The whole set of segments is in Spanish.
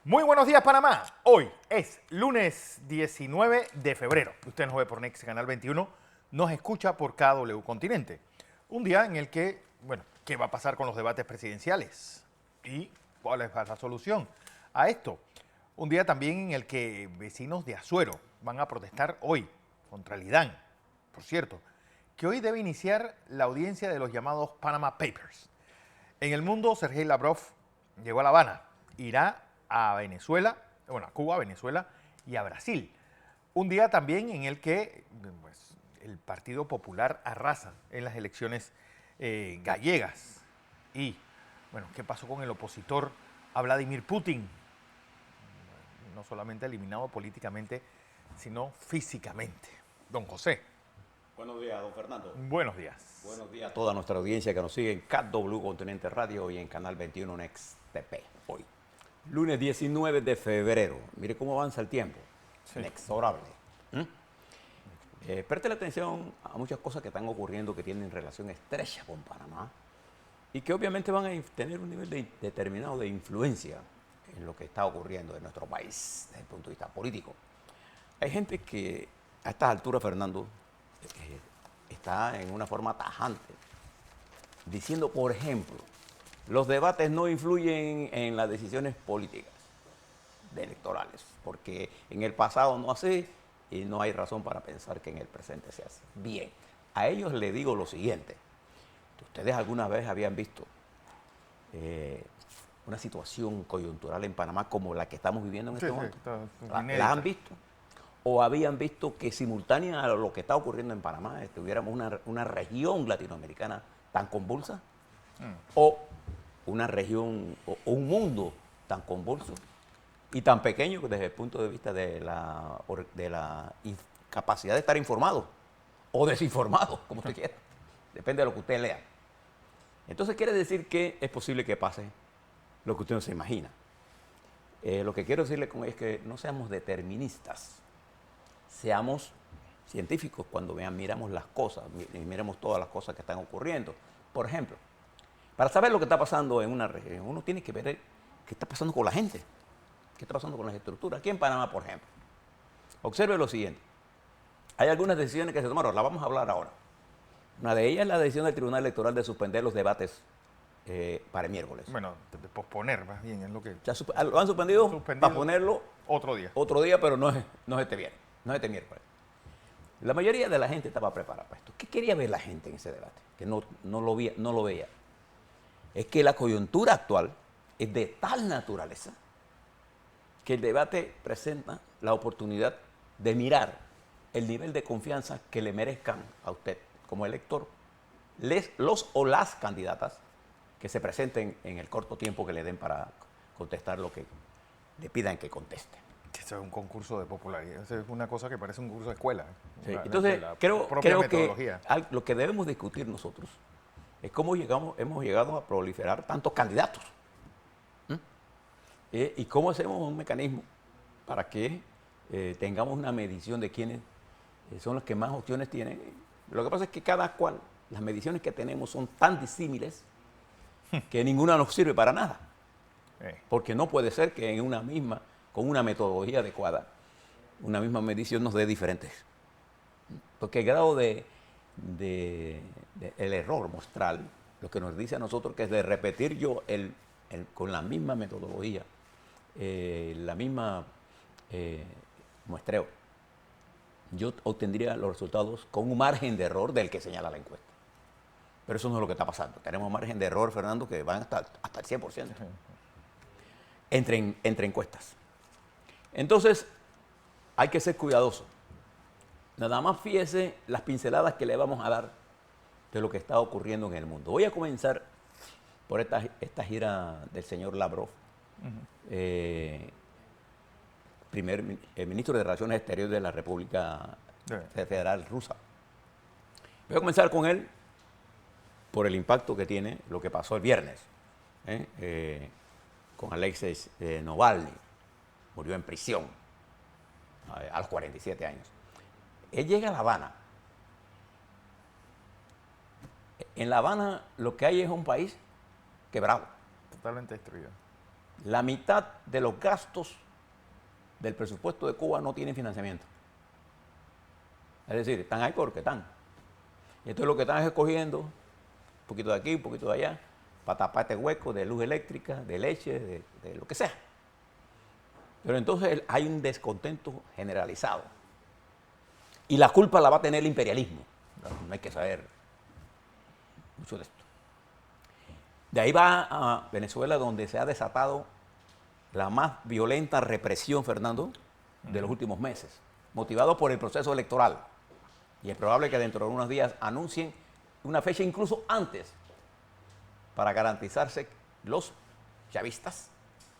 Muy buenos días, Panamá. Hoy es lunes 19 de febrero. Usted nos ve por Next Canal 21, nos escucha por KW Continente. Un día en el que, bueno, ¿qué va a pasar con los debates presidenciales? ¿Y cuál es la solución a esto? Un día también en el que vecinos de Azuero van a protestar hoy contra el IDAN, por cierto, que hoy debe iniciar la audiencia de los llamados Panama Papers. En el mundo, Sergei Lavrov llegó a La Habana, irá a Venezuela, bueno, a Cuba, Venezuela y a Brasil. Un día también en el que pues, el Partido Popular arrasa en las elecciones gallegas. Y, bueno, ¿qué pasó con el opositor a Vladimir Putin? No solamente eliminado políticamente, sino físicamente. Don José. Buenos días, don Fernando. Buenos días. Buenos días a toda nuestra audiencia que nos sigue en KW Continente Radio y en Canal 21 Next TP. Hoy, lunes 19 de febrero. Mire cómo avanza el tiempo. Sí. Inexorable. Preste la atención a muchas cosas que están ocurriendo que tienen relación estrecha con Panamá y que obviamente van a tener un nivel determinado de influencia en lo que está ocurriendo en nuestro país desde el punto de vista político. Hay gente que a estas alturas, Fernando, está en una forma tajante, diciendo, por ejemplo, los debates no influyen en las decisiones políticas electorales, porque en el pasado no así y no hay razón para pensar que en el presente se hace. Bien, a ellos les digo lo siguiente. ¿Ustedes alguna vez habían visto una situación coyuntural en Panamá como la que estamos viviendo en este momento? ¿La han visto? ¿O habían visto que simultánea a lo que está ocurriendo en Panamá tuviéramos una región latinoamericana tan convulsa? ¿O una región o un mundo tan convulso y tan pequeño desde el punto de vista de la incapacidad de estar informado o desinformado, como usted quiera? Depende de lo que usted lea. Entonces quiere decir que es posible que pase lo que usted no se imagina. Lo que quiero decirle con es que no seamos deterministas. Seamos científicos cuando miramos las cosas, miremos todas las cosas que están ocurriendo. Por ejemplo, para saber lo que está pasando en una región, uno tiene que ver qué está pasando con la gente, qué está pasando con las estructuras. Aquí en Panamá, por ejemplo, observe lo siguiente. Hay algunas decisiones que se tomaron, las vamos a hablar ahora. Una de ellas es la decisión del Tribunal Electoral de suspender los debates para el miércoles. Bueno, de posponer más bien es lo que... Lo han suspendido para ponerlo otro día. Otro día, pero no es este viernes, no es este miércoles. La mayoría de la gente estaba preparada para esto. ¿Qué quería ver la gente en ese debate? Que no lo veía. Es que la coyuntura actual es de tal naturaleza que el debate presenta la oportunidad de mirar el nivel de confianza que le merezcan a usted como elector los o las candidatas que se presenten en el corto tiempo que le den para contestar lo que le pidan que conteste. Eso es un concurso de popularidad, eso es una cosa que parece un curso de escuela. Sí. Entonces, creo que lo que debemos discutir nosotros es cómo hemos llegado a proliferar tantos candidatos. Y cómo hacemos un mecanismo para que tengamos una medición de quiénes son los que más opciones tienen. Lo que pasa es que cada cual, las mediciones que tenemos son tan disímiles que ninguna nos sirve para nada. Porque no puede ser que en una misma, con una metodología adecuada, una misma medición nos dé diferentes. Porque el grado el error muestral, lo que nos dice a nosotros que es de repetir yo con la misma metodología, la misma muestreo, yo obtendría los resultados con un margen de error del que señala la encuesta. Pero eso no es lo que está pasando. Tenemos un margen de error, Fernando, que van hasta el 100% entre encuestas. Entonces, hay que ser cuidadoso. Nada más fíjese las pinceladas que le vamos a dar de lo que está ocurriendo en el mundo. Voy a comenzar por esta gira del señor Lavrov, ministro de Relaciones Exteriores de la República Federal Rusa. Voy a comenzar con él por el impacto que tiene lo que pasó el viernes con Alexei Navalny. Murió en prisión a los 47 años. Él llega a La Habana. En La Habana lo que hay es un país quebrado. Totalmente destruido. la mitad de los gastos del presupuesto de Cuba no tienen financiamiento. Es decir, están ahí porque están. Y entonces lo que están es escogiendo un poquito de aquí, un poquito de allá, para tapar este hueco de luz eléctrica, de leche, de lo que sea. Pero entonces hay un descontento generalizado. Y la culpa la va a tener el imperialismo. No hay que saber mucho de esto. De ahí va a Venezuela, donde se ha desatado la más violenta represión, Fernando, de los últimos meses, motivado por el proceso electoral. Y es probable que dentro de unos días anuncien una fecha incluso antes para garantizarse los chavistas,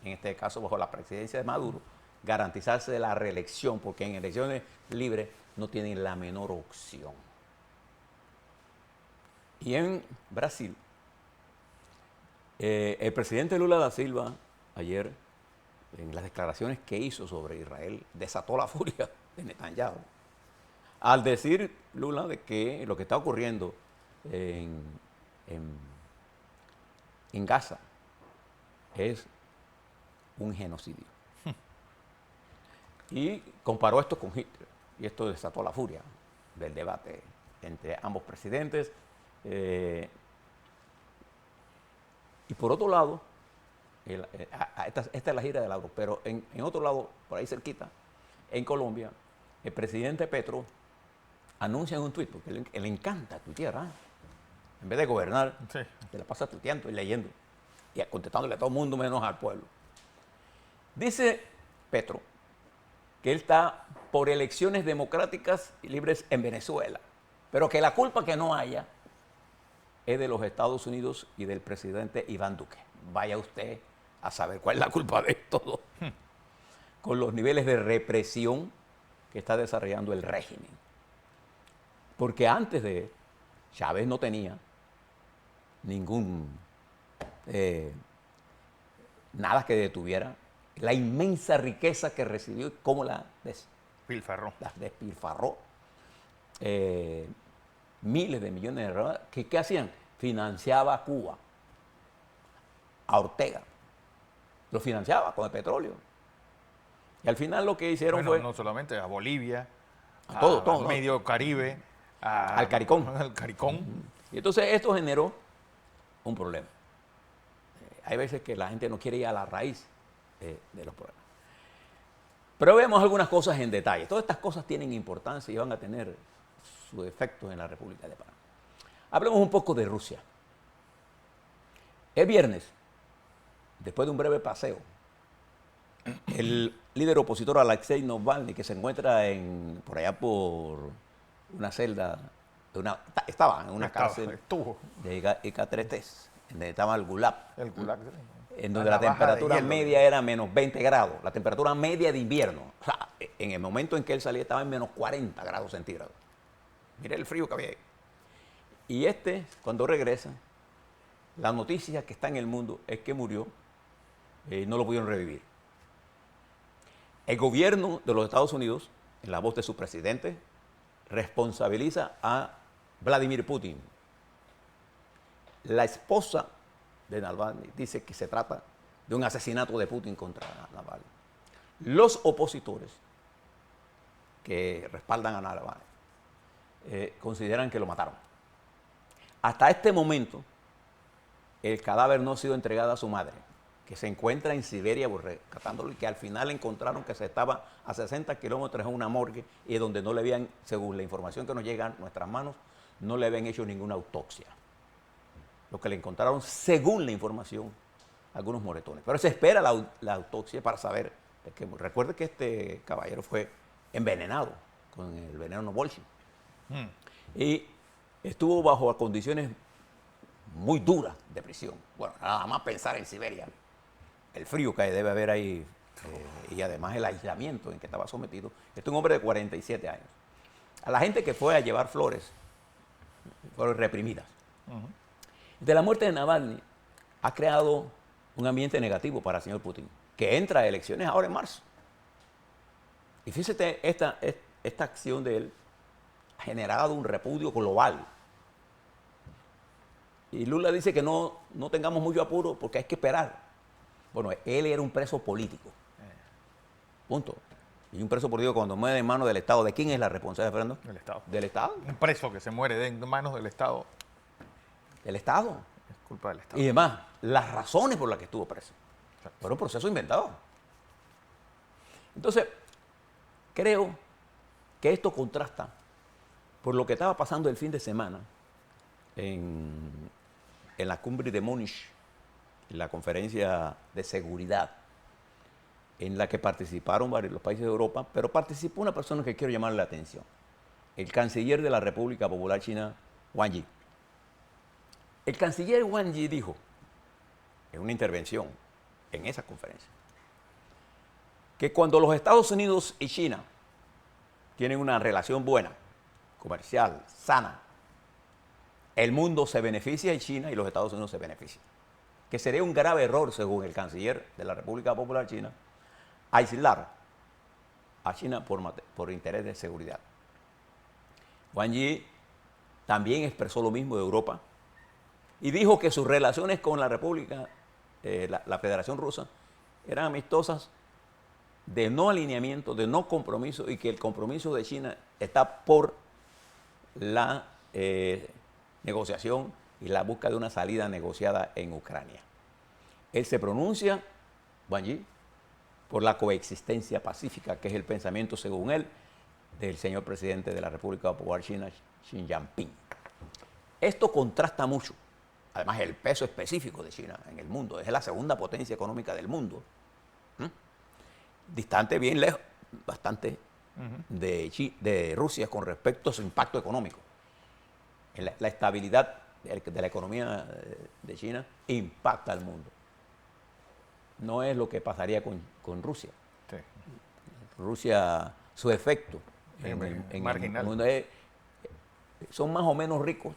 en este caso bajo la presidencia de Maduro, garantizarse de la reelección, porque en elecciones libres no tienen la menor opción. Y en Brasil, el presidente Lula da Silva ayer, en las declaraciones que hizo sobre Israel, desató la furia de Netanyahu. Al decir Lula de que lo que está ocurriendo en Gaza es un genocidio. Y comparó esto con Hitler. Y esto desató la furia del debate entre ambos presidentes. Y por otro lado, esta es la gira de Lauro, pero en otro lado, por ahí cerquita, en Colombia, el presidente Petro anuncia en un tuit, porque le encanta tuitear, ¿eh? En vez de gobernar, sí, se la pasa tuiteando y leyendo, y contestándole a todo el mundo menos al pueblo. Dice Petro que él está por elecciones democráticas y libres en Venezuela, pero que la culpa que no haya es de los Estados Unidos y del presidente Iván Duque. Vaya usted a saber cuál es la culpa de todo, con los niveles de represión que está desarrollando el régimen. Porque antes de Chávez no tenía nada que detuviera la inmensa riqueza que recibió y cómo la despilfarró. Miles de millones de dólares. ¿Qué hacían? Financiaba a Cuba, a Ortega. Lo financiaba con el petróleo. Y al final lo que hicieron fue... No solamente a Bolivia, a todo, medio Caribe, al CARICOM. Al CARICOM. Y entonces esto generó un problema. Hay veces que la gente no quiere ir a la raíz de los problemas. Pero vemos algunas cosas en detalle. Todas estas cosas tienen importancia y van a tener su efecto en la República de Panamá. Hablemos un poco de Rusia. El viernes, después de un breve paseo, el líder opositor Alexei Navalny, que se encuentra por allá por una celda, estaba en una cárcel de Ikateres, donde estaba el Gulag. El Gulag. En donde la temperatura media era menos 20 grados, la temperatura media de invierno. O sea, en el momento en que él salía estaba en menos 40 grados centígrados. Mire el frío que había ahí. Y cuando regresa, la noticia que está en el mundo es que murió, no lo pudieron revivir. El gobierno de los Estados Unidos, en la voz de su presidente, responsabiliza a Vladimir Putin. La esposa de Navalny dice que se trata de un asesinato de Putin contra Navalny. Los opositores que respaldan a Navalny consideran que lo mataron. Hasta este momento, el cadáver no ha sido entregado a su madre, que se encuentra en Siberia rescatándolo y que al final encontraron que se estaba a 60 kilómetros en una morgue y donde no le habían, según la información que nos llega a nuestras manos, no le habían hecho ninguna autopsia. Lo que le encontraron, según la información, algunos moretones. Pero se espera la autopsia para saber. Recuerde que este caballero fue envenenado con el veneno Novolshin. Y estuvo bajo condiciones muy duras de prisión. Bueno, nada más pensar en Siberia, el frío que debe haber ahí y además el aislamiento en que estaba sometido. Este es un hombre de 47 años. A la gente que fue a llevar flores, fueron reprimidas. De la muerte de Navalny ha creado un ambiente negativo para el señor Putin, que entra a elecciones ahora en marzo. Y fíjate, esta acción de él ha generado un repudio global. Y Lula dice que no tengamos mucho apuro porque hay que esperar. Bueno, él era un preso político. Punto. Y un preso político cuando muere en manos del Estado, ¿de quién es la responsabilidad, Fernando? Del Estado. ¿Del Estado? Un preso que se muere en manos del Estado. ¿Del Estado? Es culpa del Estado. Y además, las razones por las que estuvo preso. Fueron un proceso inventado. Entonces, creo que esto contrasta por lo que estaba pasando el fin de semana en la cumbre de Múnich, en la conferencia de seguridad, en la que participaron varios los países de Europa, pero participó una persona que quiero llamarle la atención, el canciller de la República Popular China, Wang Yi. El canciller Wang Yi dijo, en una intervención en esa conferencia, que cuando los Estados Unidos y China tienen una relación buena, comercial, sana, el mundo se beneficia y China y los Estados Unidos se benefician. Que sería un grave error, según el canciller de la República Popular China, aislar a China por interés de seguridad. Wang Yi también expresó lo mismo de Europa y dijo que sus relaciones con la República, la Federación Rusa, eran amistosas, de no alineamiento, de no compromiso, y que el compromiso de China está por la negociación y la búsqueda de una salida negociada en Ucrania. Él se pronuncia, Wang Yi, por la coexistencia pacífica, que es el pensamiento, según él, del señor presidente de la República Popular China, Xi Jinping. Esto contrasta mucho. Además, el peso específico de China en el mundo. Es la segunda potencia económica del mundo. Distante, bien lejos, bastante de Rusia con respecto a su impacto económico. La estabilidad de la economía de China impacta al mundo. No es lo que pasaría con Rusia. Sí. Rusia, su efecto en marginal. el mundo son más o menos ricos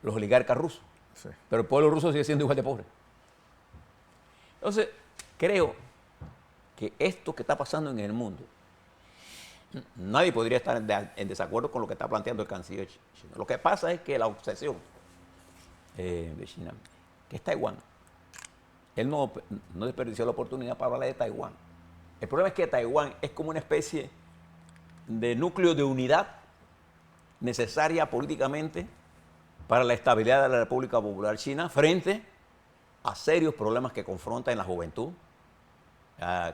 los oligarcas rusos, sí, pero el pueblo ruso sigue siendo igual de pobre. Entonces, creo que esto que está pasando en el mundo, nadie podría estar en desacuerdo con lo que está planteando el canciller chino. Lo que pasa es que la obsesión de China, que es Taiwán, él no desperdició la oportunidad para hablar de Taiwán. El problema es que Taiwán es como una especie de núcleo de unidad necesaria políticamente para la estabilidad de la República Popular China frente a serios problemas que confronta en la juventud,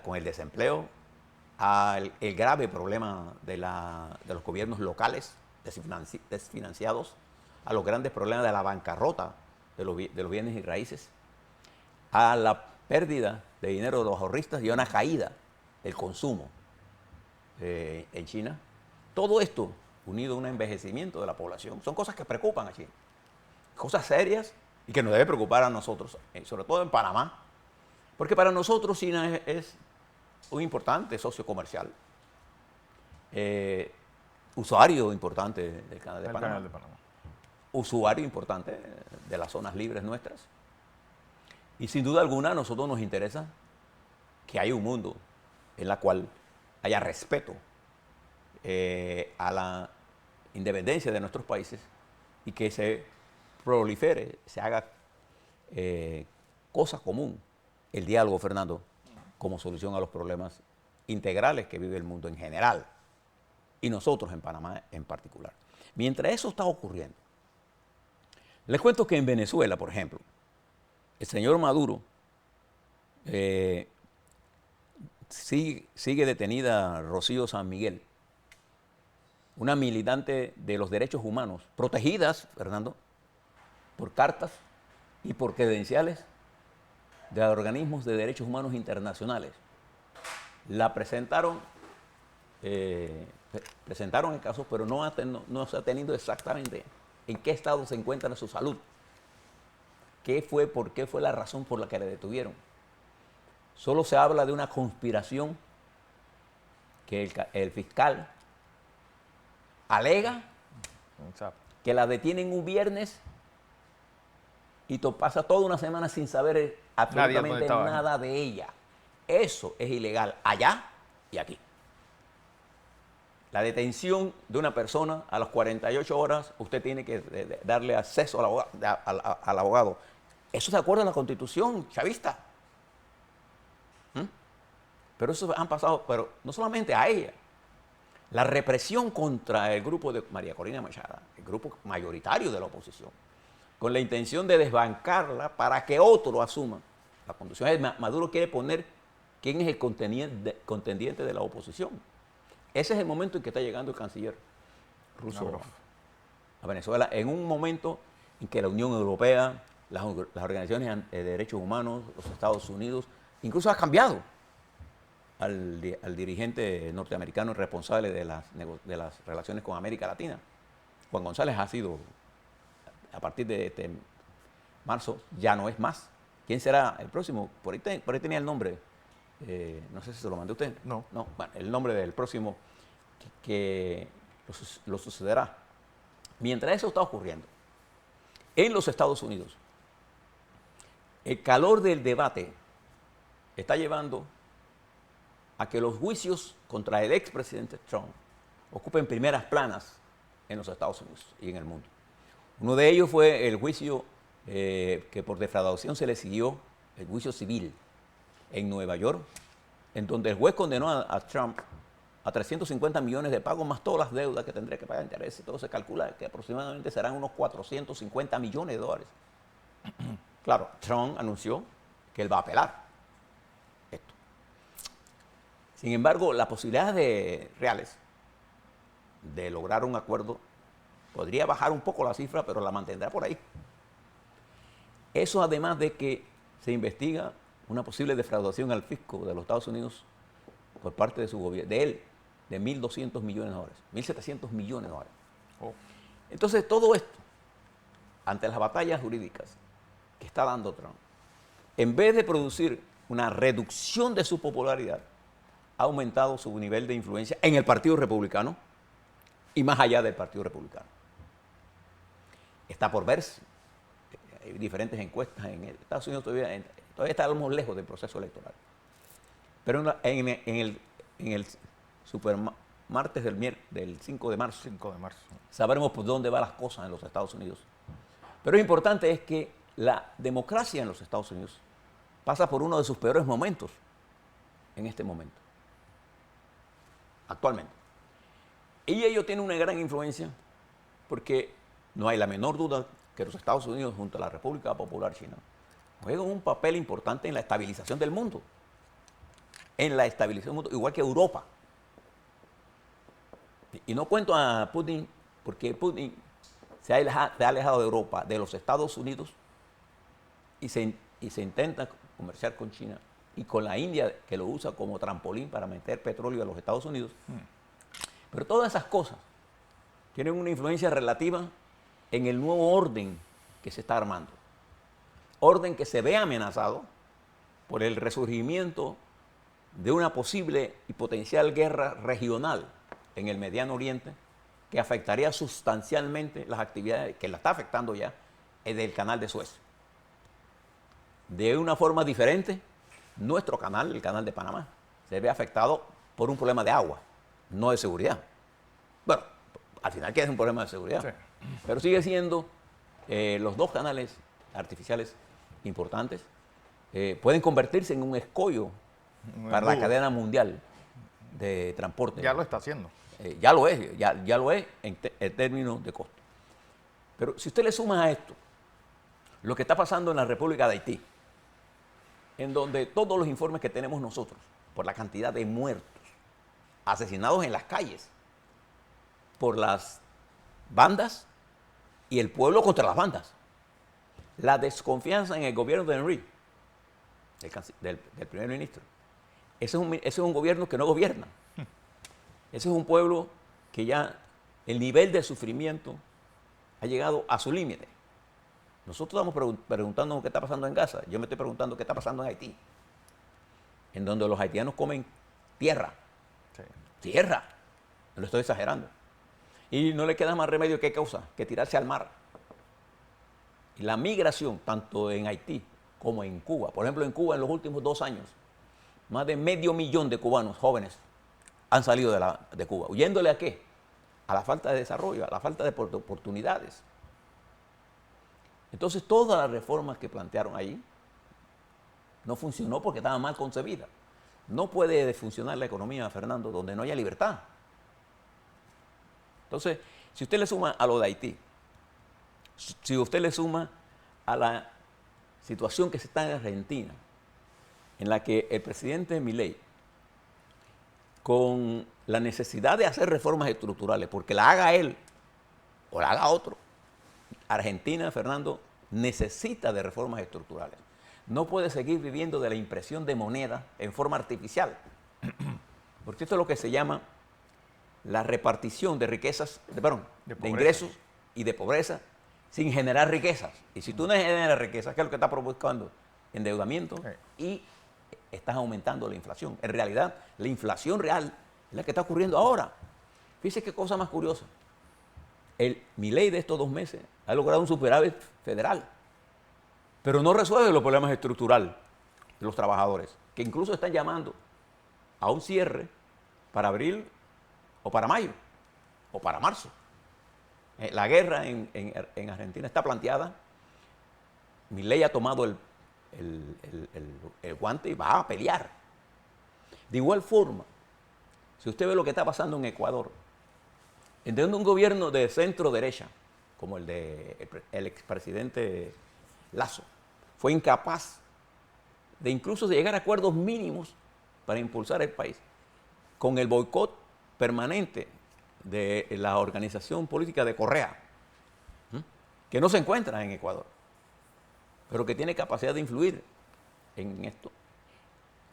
con el desempleo, el grave problema de los gobiernos locales desfinanciados, a los grandes problemas de la bancarrota de los bienes y raíces, a la pérdida de dinero de los ahorristas y a una caída del consumo en China. Todo esto, unido a un envejecimiento de la población, son cosas que preocupan a China. Cosas serias y que nos debe preocupar a nosotros, sobre todo en Panamá, porque para nosotros China es un importante socio comercial, usuario importante del canal de Panamá, usuario importante de las zonas libres nuestras. Y sin duda alguna a nosotros nos interesa que haya un mundo en el cual haya respeto a la independencia de nuestros países y que se prolifere, se haga cosa común el diálogo, Fernando, como solución a los problemas integrales que vive el mundo en general y nosotros en Panamá en particular. Mientras eso está ocurriendo, les cuento que en Venezuela, por ejemplo, el señor Maduro sigue detenida Rocío San Miguel, una militante de los derechos humanos, protegidas, Fernando, por cartas y por credenciales de organismos de derechos humanos internacionales. La presentaron el caso, pero no se ha tenido exactamente en qué estado se encuentra su salud. ¿Por qué fue la razón por la que la detuvieron? Solo se habla de una conspiración que el fiscal alega que la detienen un viernes y pasa toda una semana sin saber absolutamente nada de ella. Eso es ilegal allá y aquí. La detención de una persona a las 48 horas, usted tiene que darle acceso al abogado. Eso se acuerda en la Constitución chavista. Pero eso han pasado, pero no solamente a ella. La represión contra el grupo de María Corina Machado, el grupo mayoritario de la oposición, con la intención de desbancarla para que otro asuma la conducción. Maduro quiere poner quién es el contendiente de la oposición. Ese es el momento en que está llegando el canciller ruso a Venezuela, en un momento en que la Unión Europea, las organizaciones de derechos humanos, los Estados Unidos, incluso ha cambiado al dirigente norteamericano responsable de las relaciones con América Latina. Juan González ha sido, a partir de este marzo, ya no es más. ¿Quién será el próximo? Por ahí tenía el nombre, no sé si se lo mandé a usted. No. Bueno, el nombre del próximo que lo sucederá. Mientras eso está ocurriendo, en los Estados Unidos, el calor del debate está llevando a que los juicios contra el expresidente Trump ocupen primeras planas en los Estados Unidos y en el mundo. Uno de ellos fue el juicio que por defraudación se le siguió, el juicio civil en Nueva York, en donde el juez condenó a Trump a 350 millones de pagos más todas las deudas que tendría que pagar, intereses y todo. Se calcula que aproximadamente serán unos 450 millones de dólares. Claro, Trump anunció que él va a apelar esto. Sin embargo, las posibilidades reales de lograr un acuerdo podría bajar un poco la cifra, pero la mantendrá por ahí. Eso además de que se investiga una posible defraudación al fisco de los Estados Unidos por parte de su gobierno, de él, de 1.200 millones de dólares, 1.700 millones de dólares. Entonces, todo esto, ante las batallas jurídicas que está dando Trump, en vez de producir una reducción de su popularidad, ha aumentado su nivel de influencia en el Partido Republicano y más allá del Partido Republicano. Está por verse. Hay diferentes encuestas en Estados Unidos, todavía estamos lejos del proceso electoral. Pero en el supermartes del 5 de marzo, sabremos por dónde van las cosas en los Estados Unidos. Pero lo importante es que la democracia en los Estados Unidos pasa por uno de sus peores momentos en este momento, actualmente. Y ello tiene una gran influencia porque no hay la menor duda que los Estados Unidos, junto a la República Popular China, juegan un papel importante en la estabilización del mundo. En la estabilización del mundo, igual que Europa. Y no cuento a Putin, porque Putin se ha alejado de Europa, de los Estados Unidos, y se intenta comerciar con China y con la India, que lo usa como trampolín para meter petróleo a los Estados Unidos. Pero todas esas cosas tienen una influencia relativa en el nuevo orden que se está armando. Orden que se ve amenazado por el resurgimiento de una posible y potencial guerra regional en el Mediano Oriente que afectaría sustancialmente las actividades, que la está afectando ya, del canal de Suez. De una forma diferente, nuestro canal, el canal de Panamá, se ve afectado por un problema de agua, no de seguridad. Bueno, al final queda un problema de seguridad, sí. Pero sigue siendo los dos canales artificiales importantes, pueden convertirse en un escollo para la cadena mundial de transporte. Ya lo está haciendo. Ya lo es en términos de costo. Pero si usted le suma a esto lo que está pasando en la República de Haití, en donde todos los informes que tenemos nosotros, por la cantidad de muertos, asesinados en las calles, por las bandas y el pueblo contra las bandas, la desconfianza en el gobierno de Henry, del primer ministro, ese es un gobierno que no gobierna. Ese es un pueblo que ya el nivel de sufrimiento ha llegado a su límite. Nosotros estamos preguntando qué está pasando en Gaza. Yo me estoy preguntando qué está pasando en Haití, en donde los haitianos comen tierra. Sí. Tierra. No lo estoy exagerando. Y no le queda más remedio que tirarse al mar. Y la migración, tanto en Haití como en Cuba. Por ejemplo, en Cuba, en los últimos 2 años, más de 500,000 de cubanos jóvenes han salido de Cuba. ¿Huyéndole a qué? A la falta de desarrollo, a la falta de oportunidades. Entonces, todas las reformas que plantearon ahí no funcionó porque estaban mal concebidas. No puede funcionar la economía, Fernando, donde no haya libertad. Entonces, si usted le suma a lo de Haití, si usted le suma a la situación que se está en Argentina, en la que el presidente Milei, con la necesidad de hacer reformas estructurales, porque la haga él o la haga otro, Argentina, Fernando, necesita de reformas estructurales. No puede seguir viviendo de la impresión de moneda en forma artificial, porque esto es lo que se llama la repartición de riquezas, de ingresos y de pobreza sin generar riquezas. Y si tú no generas riquezas, ¿qué es lo que está provocando? Endeudamiento y estás aumentando la inflación. En realidad, la inflación real es la que está ocurriendo ahora. Fíjese qué cosa más curiosa. Milei de estos 2 meses ha logrado un superávit federal, pero no resuelve los problemas estructurales de los trabajadores, que incluso están llamando a un cierre para abril o para mayo o para marzo. La guerra en Argentina está planteada. Milei ha tomado el guante y va a pelear. De igual forma, si usted ve lo que está pasando en Ecuador, en un gobierno de centro derecha, como el de el expresidente Lasso, fue incapaz de incluso llegar a acuerdos mínimos para impulsar el país, con el boicot permanente de la organización política de Correa, que no se encuentra en Ecuador, pero que tiene capacidad de influir en esto.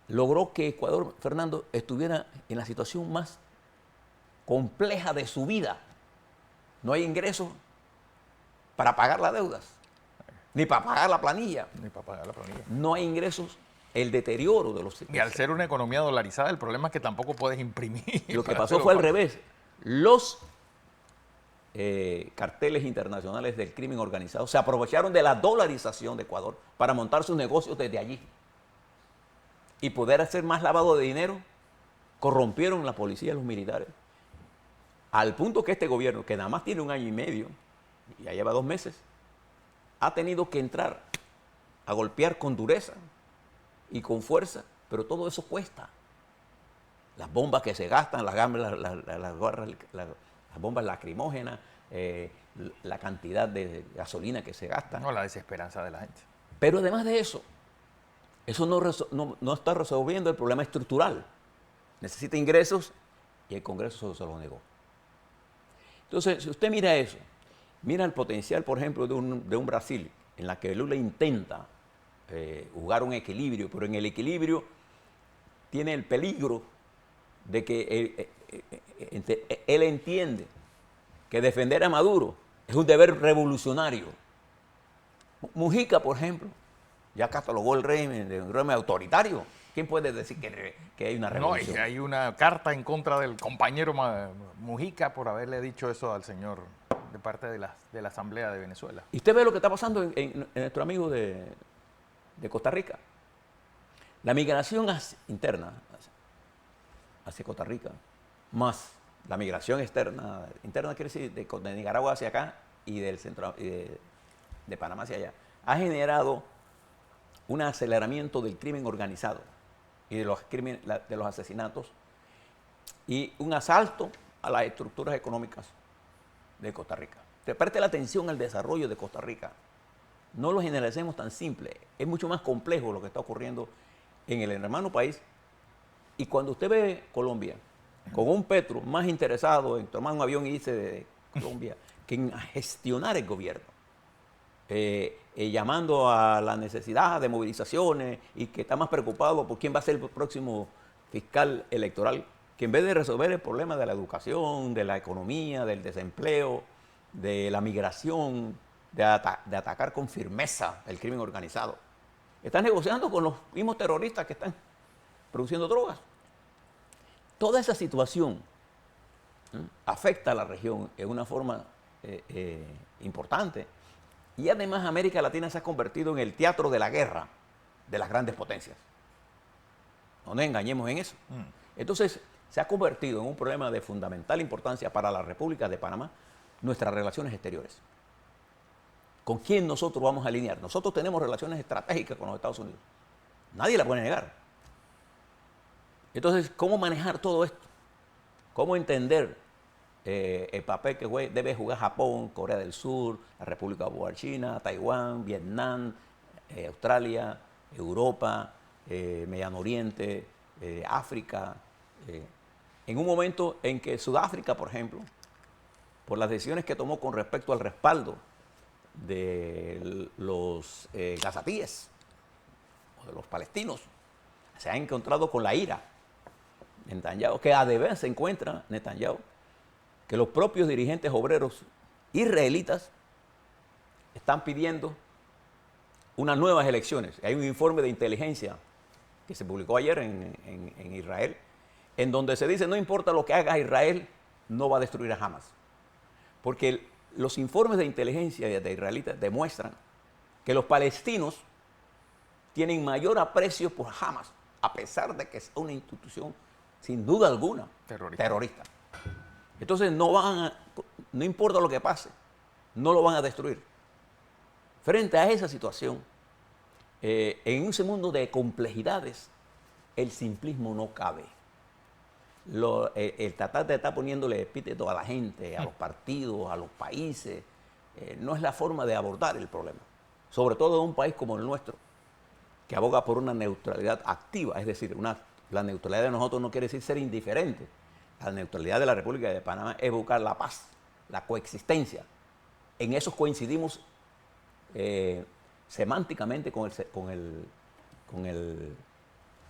Logró que Ecuador, Fernando, estuviera en la situación más compleja de su vida. No hay ingresos para pagar las deudas, ni para pagar la planilla. No hay ingresos, el deterioro de los servicios. Y al ser una economía dolarizada, el problema es que tampoco puedes imprimir. Lo que pasó fue al revés. Los carteles internacionales del crimen organizado se aprovecharon de la dolarización de Ecuador para montar sus negocios desde allí y poder hacer más lavado de dinero. Corrompieron la policía y los militares, al punto que este gobierno, que nada más tiene 1 año y medio, y ya lleva 2 meses, ha tenido que entrar a golpear con dureza y con fuerza, pero todo eso cuesta. Las bombas que se gastan, las bombas lacrimógenas, la cantidad de gasolina que se gasta. No, la desesperanza de la gente. Pero además de eso, no está resolviendo el problema estructural. Necesita ingresos y el Congreso se lo negó. Entonces, si usted mira eso, mira el potencial, por ejemplo, de un Brasil, en la que Lula intenta jugar un equilibrio, pero en el equilibrio tiene el peligro de que él entiende que defender a Maduro es un deber revolucionario. Mujica, por ejemplo, ya catalogó el régimen de un régimen autoritario. ¿Quién puede decir que hay una revolución? No, hay una carta en contra del compañero Mujica por haberle dicho eso al señor de parte de la Asamblea de Venezuela. Y usted ve lo que está pasando en nuestro amigo de Costa Rica. La migración interna hacia Costa Rica, más la migración externa, interna quiere decir de Nicaragua hacia acá y del centro de Panamá hacia allá, ha generado un aceleramiento del crimen organizado y de los asesinatos y un asalto a las estructuras económicas de Costa Rica. Te preste la atención al desarrollo de Costa Rica. No lo generalicemos tan simple. Es mucho más complejo lo que está ocurriendo en el hermano país. Y cuando usted ve Colombia con un Petro más interesado en tomar un avión y irse de Colombia que en gestionar el gobierno, llamando a la necesidad de movilizaciones y que está más preocupado por quién va a ser el próximo fiscal electoral, que en vez de resolver el problema de la educación, de la economía, del desempleo, de la migración, de atacar con firmeza el crimen organizado, está negociando con los mismos terroristas que están produciendo drogas. Toda esa situación afecta a la región en una forma importante. Y además América Latina se ha convertido en el teatro de la guerra de las grandes potencias. No nos engañemos en eso. Entonces se ha convertido en un problema de fundamental importancia para la República de Panamá nuestras relaciones exteriores. ¿Con quién nosotros vamos a alinear? Nosotros tenemos relaciones estratégicas con los Estados Unidos. Nadie la puede negar. Entonces, ¿cómo manejar todo esto? ¿Cómo entender el papel que debe jugar Japón, Corea del Sur, la República Popular China, Taiwán, Vietnam, Australia, Europa, Mediano Oriente, África? En un momento en que Sudáfrica, por ejemplo, por las decisiones que tomó con respecto al respaldo de los gazatíes o de los palestinos, se ha encontrado con la ira de Netanyahu, que además se encuentra Netanyahu, que los propios dirigentes obreros israelitas están pidiendo unas nuevas elecciones. Hay un informe de inteligencia que se publicó ayer en Israel, en donde se dice, no importa lo que haga Israel, no va a destruir a Hamas. Porque los informes de inteligencia de israelitas demuestran que los palestinos tienen mayor aprecio por Hamas, a pesar de que es una institución, sin duda alguna, terrorista. Entonces no importa lo que pase, no lo van a destruir. Frente a esa situación, en ese mundo de complejidades, el simplismo no cabe. El tratar de estar poniéndole epíteto a la gente, a los partidos, a los países, no es la forma de abordar el problema. Sobre todo en un país como el nuestro, que aboga por una neutralidad activa, es decir, la neutralidad de nosotros no quiere decir ser indiferente. La neutralidad de la República de Panamá es buscar la paz, la coexistencia. En eso coincidimos semánticamente con el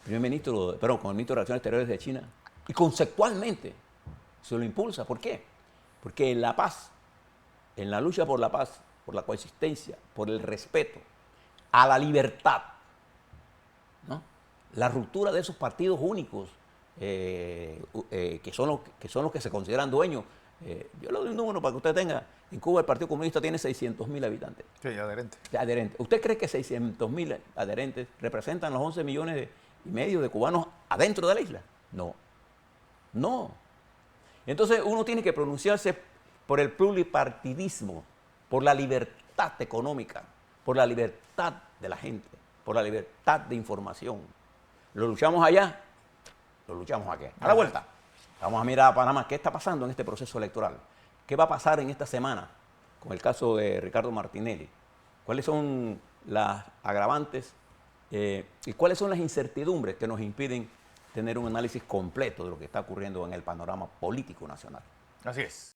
primer ministro, perdón, con el ministro de Relaciones Exteriores de China, y conceptualmente se lo impulsa. ¿Por qué? Porque en la paz, en la lucha por la paz, por la coexistencia, por el respeto a la libertad, ¿no? La ruptura de esos partidos únicos que son los que se consideran dueños. Yo le doy un número para que usted tenga. En Cuba el Partido Comunista tiene 600.000 habitantes. Sí, adherentes. ¿Usted cree que 600.000 adherentes representan los 11 millones y medio de cubanos adentro de la isla? No. No. Entonces uno tiene que pronunciarse por el pluripartidismo, por la libertad económica, por la libertad de la gente, por la libertad de información. Lo luchamos allá, lo luchamos aquí. A la vuelta, vamos a mirar a Panamá. ¿Qué está pasando en este proceso electoral? ¿Qué va a pasar en esta semana con el caso de Ricardo Martinelli? ¿Cuáles son las agravantes y cuáles son las incertidumbres que nos impiden tener un análisis completo de lo que está ocurriendo en el panorama político nacional? Así es.